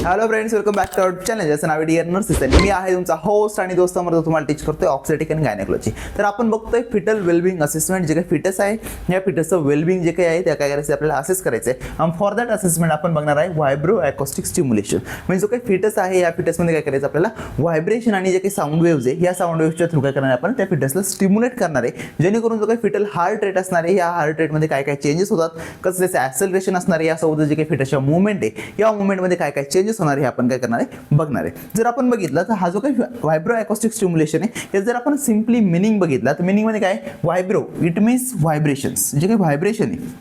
Hello friends, welcome back to our channel. ज्याचं नाव आहे डिअर नर्सेस आणि मी आहे तुमचा होस्ट आणि दोस्तामध्ये तुम्हाला टीच करतोय ऑब्स्टेटिक आणि गायनेकॉलॉजी. तर आपण बघतोय फिटल वेलबिंग असेसमेंट. जे काही फिटस आहे या फिटसचं वेलबिंग जे काही आहे त्या काय करायचं आपल्याला असेस करायचं आहे. आणि फॉर दॅट असेसमेंट आपण बघणार आहे व्हायब्रो अकॉस्टिक स्टिम्युलेशन. म्हणजे जो काही फिटस आहे या फिटसमध्ये काय करायचं आपल्याला व्हायब्रेशन आणि जे काही साऊंड वेव्हज आहे या साऊंड वेव्हच्या थ्रू काय करणार आपण त्या फिटसला स्टिम्युलेट करणार आहे, जेणेकरून जो काही फिटल हार्ट रेट असणार आहे या हार्ट रेटमध्ये काय काय चेंजेस होतात, कसं त्याचं ॲक्सेलरेशन असणार आहे, यासोबत जे काही फिटसच्या मुवमेंट आहे या मुवमेंटमध्ये काय काय चेंजेस होणार आहे आपण काय करणार आहे बघणार आहे. जर आपण बघितलं तर हा जो काही व्हायब्रो अकॉस्टिक स्टिम्युलेशन आहे याचं जर आपण सिम्पली मिनिंग बघितला तर मिनिंग मध्ये काय व्हायब्रो इट मीन्स व्हायब्रेशन्स. जे काही व्हायब्रेशन आहे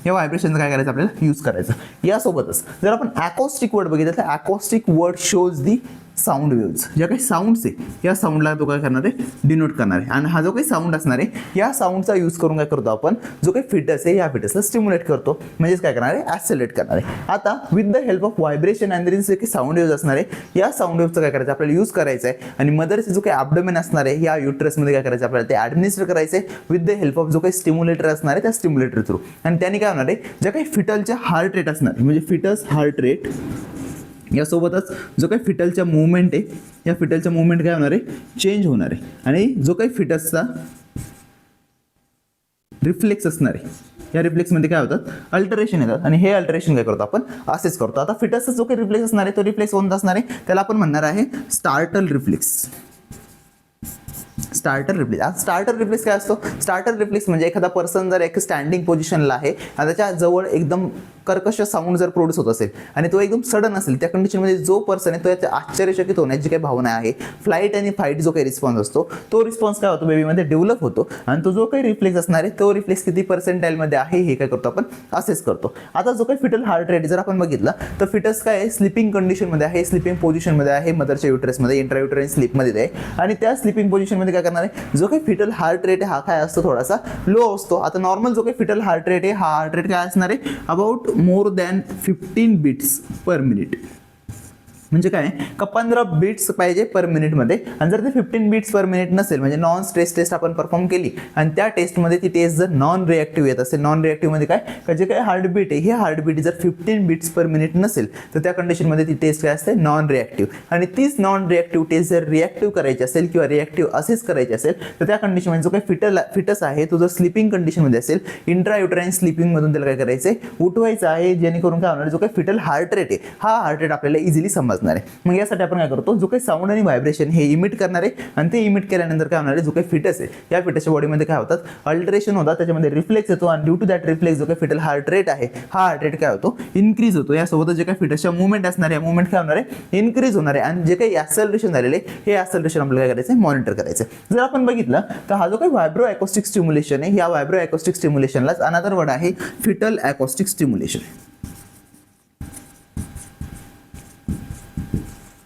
या व्हायब्रेशनचं काय करायचं आपल्याला यूज करायचं. यासोबतच जर आपण अकॉस्टिक वर्ड बघितलं तर acoustic word shows the sound waves. ज्या काही साऊंड्स आहे या साऊंडला तो काय करणार आहे डिनोट करणार आहे. आणि हा जो काही साऊंड असणार आहे या साऊंडचा यूज करून काय करतो आपण जो काही फिटस आहे या फिटसला स्टिम्युलेट करतो, म्हणजेच काय करणार आहे ॲक्सेलरेट करणार आहे. आता with the help of vibration and जे काही साऊंड वेव्स असणार आहे या साऊंड वेव्सचं काय करायचं आपल्याला यूज करायचं आहे. आणि मदरचे जो काही ॲब्डोमेन असणार आहे या युट्रसमध्ये काय करायचं आपल्याला ते ॲडमिनिस्टर करायचं आहे विथ द हेल्प ऑफ जो काही स्टिम्युलेटर असणार आहे त्या स्टिम्युलेटर थ्रू. आणि त्याने काय होणार आहे ज्या काही फिटलच्या हार्ट रेट असणार आहे म्हणजे फिटस हार्ट रेट यासोबतच जो काही फिटलच्या मुवमेंट आहे या फिटलच्या मुवमेंट काय होणार आहे चेंज होणार आहे. आणि जो काही फिटसचा रिफ्लेक्स असणार आहे या रिफ्लेक्समध्ये काय होतात अल्टरेशन येतात आणि हे अल्टरेशन काय करतो आपण असेस करतो. आता फिटसचा जो काही रिफ्लेक्स असणार आहे तो रिफ्लेक्स कोणता असणार आहे त्याला आपण म्हणणार आहे स्टार्टल रिफ्लेक्स. Starter reflex. आज स्टार्टर रिफ्लेक्स काय असतो? स्टार्टर रिफ्लेक्स म्हणजे एखादा पर्सन जर एक स्टँडिंग पोझिशनला आहे आणि त्याच्या जवळ एकदम कर्कश साऊंड जर प्रोड्यूस होत असेल आणि तो एकदम सडन असेल त्या कंडिशनमध्ये जो पर्सन आहे तो याच्या आश्चर्यचकित होण्याची जी काही भावना आहे, फ्लाईट आणि फाईट जो काही रिस्पॉन्स असतो तो रिस्पॉन्स काय होतो बेबीमध्ये डेव्हलप होतो. आणि तो जो काही रिफ्लेक्स असणार आहे तो रिफ्लेक्स किती पर्सेंटाईलमध्ये आहे हे काय करतो आपण असेस करतो. आता जो काही फिटल हार्ट रेट जर आपण बघितला तर फिटस काय आहे स्लिपिंग कंडिशनमध्ये आहे, स्लिपिंग पोझिशनमध्ये आहे, मदरच्या युट्रसमध्ये इंट्रायुटराईन स्लीपमध्ये आहे. आणि त्या स्लिपिंग पोझिशनमध्ये काय करणार आहे जो काही फिटल हार्ट रेट आहे हा काय असतो थोडासा लो असतो. आता नॉर्मल जो काही फिटल हार्ट रेट आहे हा हार्ट रेट काय असणार आहे about more than 15 beats per minute. म्हणजे काय का 15 बीट्स पाहिजे पर मिनिटमध्ये. आणि जर ते 15 बीट्स पर मिनिट नसेल म्हणजे नॉन स्ट्रेस टेस्ट आपण परफॉर्म केली आणि त्या टेस्टमध्ये ती टेस्ट जर नॉन रिॲक्टिव्ह येत असेल, नॉन रिॲक्टिव्हमध्ये काय का जे काही हार्टबीट आहे हे हार्टबीट जर 15 बीट्स पर मिनिट नसेल तर त्या कंडिशनमध्ये ती टेस्ट काय असते नॉन रिॲक्टिव्ह. आणि तीच नॉन रिॲक्टिव्ह टेस्ट जर रिॲक्टिव्ह करायची असेल किंवा रिॲक्टिव्ह असेस करायची असेल तर त्या कंडिशनमध्ये जो काही फिटस आहे तो जर स्लिपिंग कंडिशनमध्ये असेल इंट्रायुटराईन स्लिपिंगमधून त्याला काय करायचं आहे उठवायचं आहे, जेणेकरून काय होणार जो काही फिटल हार्ट रेट आहे हा हार्ट रेट आपल्याला इझिली समजणार आहे. मग यासाठी आपण काय करतो जो काही साऊंड आणि व्हायब्रेशन हे इमिट करणार आहे आणि ते इमिट केल्यानंतर काय होणार आहे जो काही फिटस आहे या फिटसच्या बॉडीमध्ये काय होतात अल्टरेशन होतात, त्याच्यामध्ये रिफ्लेक्स येतो आणि ड्यू टू दॅट रिफ्लेक्स जो काही फिटल हार्ट रेट आहे हा हार्ट रेट काय होतो इन्क्रीज होतो. यासोबत जे काही फिटसच्या मुवमेंट असणार आहे मुवमेंट काय होणार आहे इन्क्रीज होणार आहे. आणि जे काही ॲक्सेलरेशन झालेले हे ॲक्सेलरेशन आपल्याला काय करायचं मॉनिटर करायचं. जर आपण बघितलं तर हा जो काही व्हायब्रो अकॉस्टिक स्टिम्युलेशन आहे या व्हायब्रो अकॉस्टिक स्टिम्युलेशनलाच अनदर वर्ड आहे फिटल अकॉस्टिक स्टिम्युलेशन.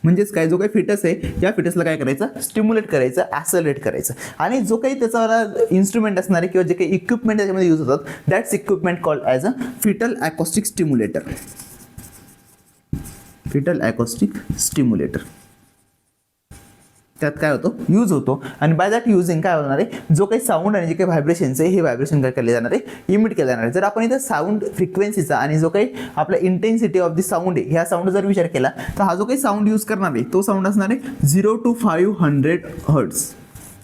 म्हणजेच काय जो काही फिटस आहे या फिटसला काय करायचं स्टिम्युलेट करायचं ॲक्सेलरेट करायचं. आणि जो काही त्याचा इन्स्ट्रुमेंट असणार आहे किंवा जे काही इक्विपमेंट त्याच्यामध्ये यूज होतात that's equipment called as a fetal acoustic stimulator. Fetal acoustic stimulator त्यात काय होतो यूज होतो. आणि बाय दॅट युजिंग काय होणार आहे जो काही साऊंड आणि जे काही व्हायब्रेशन्स आहे हे व्हायब्रेशन काय केले जाणार आहे इमिट केले जाणार आहे. जर आपण इथं साऊंड फ्रिक्वेन्सीचा आणि जो काही आपला इंटेन्सिटी ऑफ दी साऊंड आहे ह्या साऊंड जर विचार केला तर हा जो काही साऊंड यूज करणार आहे तो साऊंड असणार आहे 0 to 500 हर्ट्ज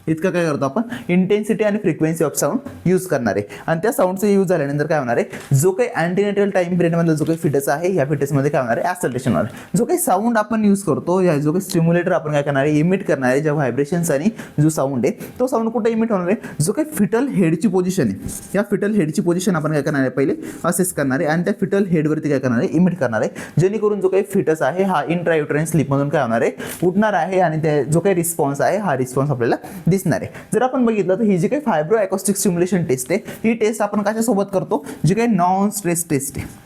इतकं काय करतो आपण इंटेन्सिटी आणि फ्रिक्वेन्सी ऑफ साऊंड यूज करणार आहे. आणि त्या साऊंडचं यूज झाल्यानंतर काय होणार आहे जो काही अँटीनेटल टाइम पिरियडमधला जो काही फिटस आहे या फिटसमध्ये काय होणार आहे ॲक्सेलरेशन होणार आहे. जो काही साऊंड आपण यूज करतो या जो काही स्टिम्युलेटर आपण काय करणार आहे इमिट करणार आहे ज्या व्हायब्रेशन्स आणि जो साऊंड आहे तो साऊंड कुठे इमिट होणार आहे जो काही फिटल हेडची पोझिशन आहे या फिटल हेडची पोझिशन आपण काय करणार आहे पहिले असेस करणार आहे आणि त्या फिटल हेडवरती काय करणार आहे इमिट करणार आहे, जेणेकरून जो काही फिटस आहे हा इंट्रायुटराईन स्लीपमधून काय होणार आहे उठणार आहे आणि ते जो काही रिस्पॉन्स आहे हा रिस्पॉन्स आपल्याला दिसणार आहे. जर आपण बघितलं तर ही जी काही व्हायब्रो अकॉस्टिक स्टिम्युलेशन टेस्ट आहे ही टेस्ट आपण कशासोबत करतो जी काही नॉन स्ट्रेस टेस्ट आहे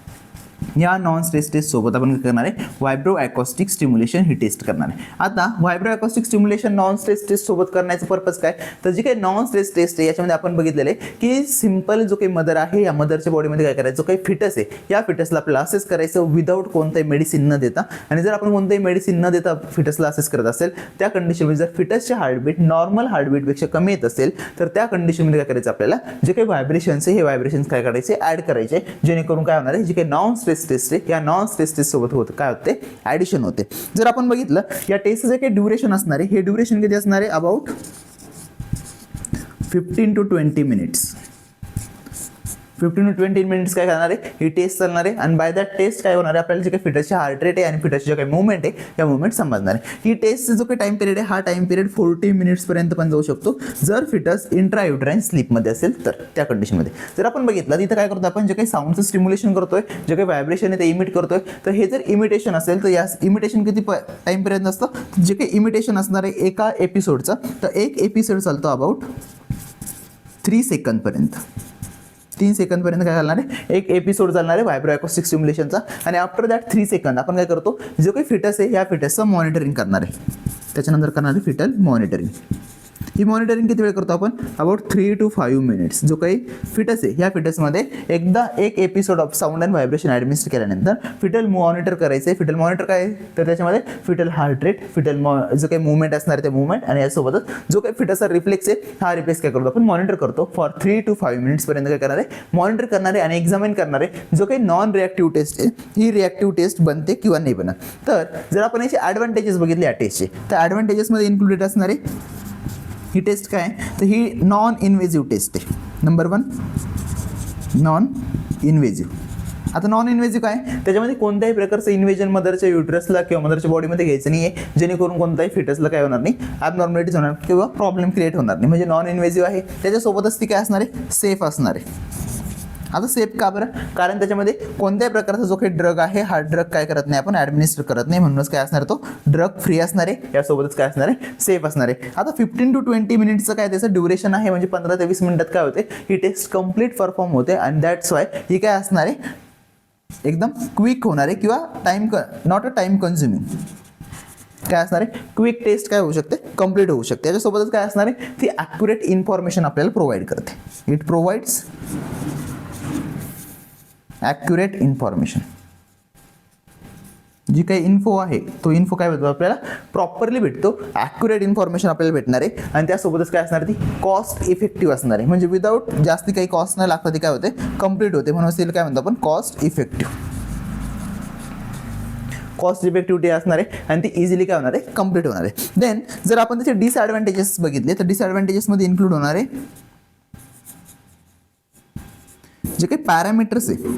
या नॉन स्ट्रेस टेस्ट सोबत आपण काय करणार आहे व्हायब्रो अकॉस्टिक स्टिम्युलेशन ही टेस्ट करणार आहे. आता vibro acoustic stimulation non stress test सोबत करण्याचं पर्पज काय तर जी काही नॉन स्ट्रेस टेस्ट आहे याच्यामध्ये आपण बघितलेलं आहे की सिंपल जो काही मदर आहे या मदरच्या बॉडीमध्ये काय करायचं जो काही फिटस आहे या फिटसला आपल्याला असेस करायचं विदाऊट कोणतंही मेडिसिन न देता. आणि जर आपण कोणतंही मेडिसिन न देता फिटसला असेस करत असेल त्या कंडिशनमध्ये जर फिटसचे हार्टबीट नॉर्मल हार्टबीटपेक्षा कमी येत असेल तर त्या कंडिशनमध्ये काय करायचं आपल्याला जे काही व्हायब्रेशन्स आहे हे व्हायब्रेशन्स काय करायचे ॲड करायचे, जेणेकरून काय होणार आहे जी काही नॉन स्ट्रेस स्ट्रेस टेस्ट आहे, या नॉन स्ट्रेस टेस्ट सोबत होतं काय होते ॲडिशन होते. जर आपण बघितलं या टेस्टचं जे काही ड्युरेशन असणार आहे, हे ड्युरेशन किती असणार आहे, about 15 to 20 minutes. 15 to 20 minutes काय करणार आहे, ही टेस्ट चालणार आहे. आणि बाय दॅट टेस्ट काय होणार आहे, आपल्याला जे काही फिटसची हार्ट रेट आहे आणि फिटसची जे काही मुवमेंट आहे या मुवमेंट समजणार आहे. ही टेस्टचा जो काही टाइम पिरियड आहे, हा टाइम पिरियड 40 मिनिट्सपर्यंत पण जाऊ शकतो जर फिटस इंट्रायुट्राईन स्लीपमध्ये असेल तर. त्या कंडिशनमध्ये जर आपण बघितलं तिथं काय करतो आपण, जे काही साऊंडचं स्टिम्युलेशन करतोय, जे काही व्हायब्रेशन आहे ते इमिट करतोय, तर हे जर इमिटेशन असेल तर या इमिटेशन किती टाइम पिरियड असतं, जे काही इमिटेशन असणार आहे एका एपिसोडचं, तर एक एपिसोड चालतो अबाउट 3 सेकंदपर्यंत. 3 सेकंदपर्यंत काय चालणार आहे, एक एपिसोड चालणार आहे व्हायब्रो अकॉस्टिक स्टिम्युलेशनचा. आणि आफ्टर दॅट 3 सेकंद आपण काय करतो, जो काही फिटस आहे या फिटसचं मॉनिटरिंग करणार आहे. त्याच्यानंतर करणार आहे फिटल मॉनिटरिंग. ही मॉनिटरिंग किती वेळ करतो आपण, अबाउट 3 to 5 मिनिट्स. जो काही फिटस आहे या फिटसमध्ये एकदा एक episode of sound and vibration administer केल्यानंतर फिटल मॉनिटर करायचं आहे. फिटल मॉनिटर काय आहे, तर त्याच्यामध्ये फिटल हार्ट रेट, फिटल जो काही मुवमेंट असणार आहे ते मुवमेंट, आणि यासोबतच जो काही फिटसचा रिफ्लेक्स आहे हा रिफ्लेक्स काय करतो आपण मॉनिटर करतो फॉर 3 to 5 मिनिट्सपर्यंत. काय करणार आहे, मॉनिटर करणार आहे आणि एक्झामिन करणार आहे. जो काही नॉन रिॲक्टिव्ह टेस्ट आहे ही रिॲक्टिव्ह टेस्ट बनते किंवा नाही बनत. तर जर आपण याचे ॲडव्हान्टेजेस बघितले या टेस्टचे, तर ॲडव्हान्टेजेसमध्ये इन्क्लुडेड असणार आहे ही टेस्ट काय, तर ही नॉन इन्व्हेजिव्ह टेस्ट आहे. Number 1 non invasive. आता नॉन इन्व्हेजिव्ह काय, त्याच्यामध्ये कोणत्याही प्रकारचं इन्व्हेजन मदरच्या युट्रसला किंवा मदरच्या बॉडीमध्ये घ्यायचं नाही आहे, जेणेकरून कोणताही फिटसला काय होणार नाही, ॲबनॉर्मॅलिटीज होणार किंवा प्रॉब्लेम क्रिएट होणार नाही. म्हणजे नॉन इन्व्हेजिव्ह आहे, त्याच्यासोबतच ती काय असणार आहे, सेफ असणार आहे. आता सेफ का बरं, कारण त्याच्यामध्ये कोणत्याही प्रकारचा जो काही ड्रग आहे हा ड्रग काय करत नाही, आपण ॲडमिनिस्टर करत नाही, म्हणूनच काय असणार, तो ड्रग फ्री असणार आहे. यासोबतच काय असणार आहे, सेफ असणार आहे. आता 15 to 20 मिनिट्सचं काय त्याचं ड्युरेशन आहे, म्हणजे 15 ते 20 मिनिटात काय होते, ही टेस्ट कंप्लीट परफॉर्म होते. आणि दॅट्स वाय ही काय असणार आहे, एकदम क्विक होणार आहे किंवा नॉट अ टाइम कन्झ्युमिंग. काय असणार आहे, क्विक टेस्ट काय होऊ शकते, कंप्लीट होऊ शकते. त्याच्यासोबतच काय असणार आहे, ती ॲक्युरेट इन्फॉर्मेशन आपल्याला प्रोव्हाइड करते. It provides accurate information. जी काही इन्फो आहे तो इन्फो काय भेटतो आपल्याला, प्रॉपरली भेटतो. ॲक्युरेट इन्फॉर्मेशन आपल्याला भेटणार आहे. आणि त्यासोबतच काय असणार, ती कॉस्ट इफेक्टिव्ह असणार आहे. म्हणजे विदाऊट जास्ती काही कॉस्ट न लागता ती काय होते, कंप्लीट होते. म्हणून तिला काय म्हणतो आपण, कॉस्ट इफेक्टिव्ह. कॉस्ट इफेक्टिव्हिटी असणार आहे आणि ती इझिली काय होणार आहे, कंप्लीट होणार आहे. देन जर आपण त्याचे डिसॲडव्हान्टेजेस बघितले, तर डिसॲडव्हान्टेजेसमध्ये इन्क्लूड होणार आहे जे काही पॅरामीटर्स आहे,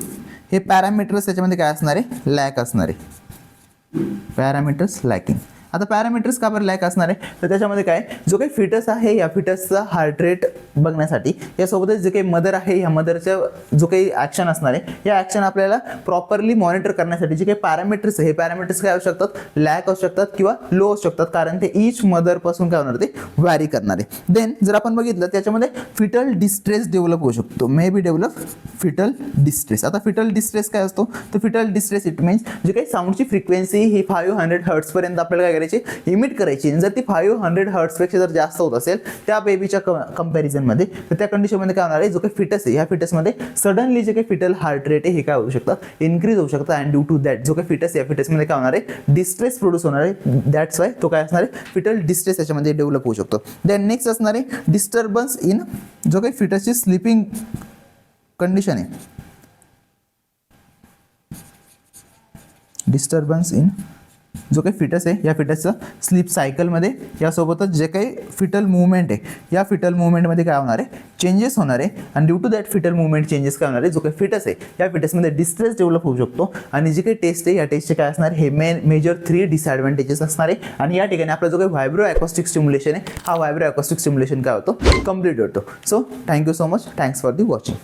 हे पॅरामीटर्स त्याच्यामध्ये काय असणार आहे, लॅक असणार आहे. Parameters lacking. आता पॅरामीटर्स का बरं लॅक असणार आहे, तर त्याच्यामध्ये काय, जो काही फिटस आहे या फिटसचा हार्ट रेट बघण्यासाठी, यासोबतच जे काही मदर आहे या मदरच्या जो काही ॲक्शन असणार आहे, या ॲक्शन आपल्याला प्रॉपरली मॉनिटर करण्यासाठी जे काही पॅरामीटर्स आहे, हे पॅरामीटर्स काय असू शकतात, लॅक असू शकतात किंवा लो असू शकतात, कारण ते ईच मदरपासून काय होणार, ते व्हॅरी करणार आहे. देन जर आपण बघितलं त्याच्यामध्ये फिटल डिस्ट्रेस डेव्हलप होऊ शकतो, may be develop fetal distress. आता फिटल डिस्ट्रेस काय असतो, तर फिटल डिस्ट्रेस इट मीन्स जे काही साऊंडची फ्रिक्वेन्सी ही 500 हर्ट्सपर्यंत आपल्याला काय इमिट करायची. जर ती 500 हर्ट्सपेक्षा जर जास्त होत असेल त्या बेबीच्या कंपॅरिझनमध्ये, तर त्या कंडिशनमध्ये काय होणार आहे, जो काही फिटस आहे या फिटसमध्ये सडनली जे काही फिटल हार्ट रेट आहे हे काय होऊ शकतं, इन्क्रीज होऊ शकतं. अँड ड्यू टू दॅट जो काही फिटस या फिटसमध्ये काय होणार आहे, डिस्ट्रेस प्रोड्यूस होणार आहे. दॅट्स वाय तो काय असणार आहे, फिटल डिस्ट्रेस याच्यामध्ये डेव्हलप होऊ शकतो. देन नेक्स्ट असणार आहे डिस्टर्बन्स इन जो काही फिटसची स्लीपिंग कंडिशन आहे, डिस्टर्बन्स इन जो काही फिटस आहे या फिटसचं स्लीप सायकलमध्ये, यासोबतच जे काही फिटल मुवमेंट आहे या फिटल मुवमेंटमध्ये काय होणार आहे, चेंजेस होणार आहे. आणि due to that fetal movement changes काय होणार आहे, जो काही फिटस आहे या फिटसमध्ये डिस्ट्रेस डेव्हलप होऊ शकतो. आणि जी काही टेस्ट आहे या टेस्टचे काय असणार, हे मेजर 3 डिसॲडव्हान्टेजेस असणार आहे. आणि या ठिकाणी आपला जो काही व्हायब्रो अकॉस्टिक स्टिम्युलेशन आहे, हा व्हायब्रो अकॉस्टिक स्टिम्युलेशन काय होतो, कंप्लीट होतो. So thank you so much, thanks for the watching.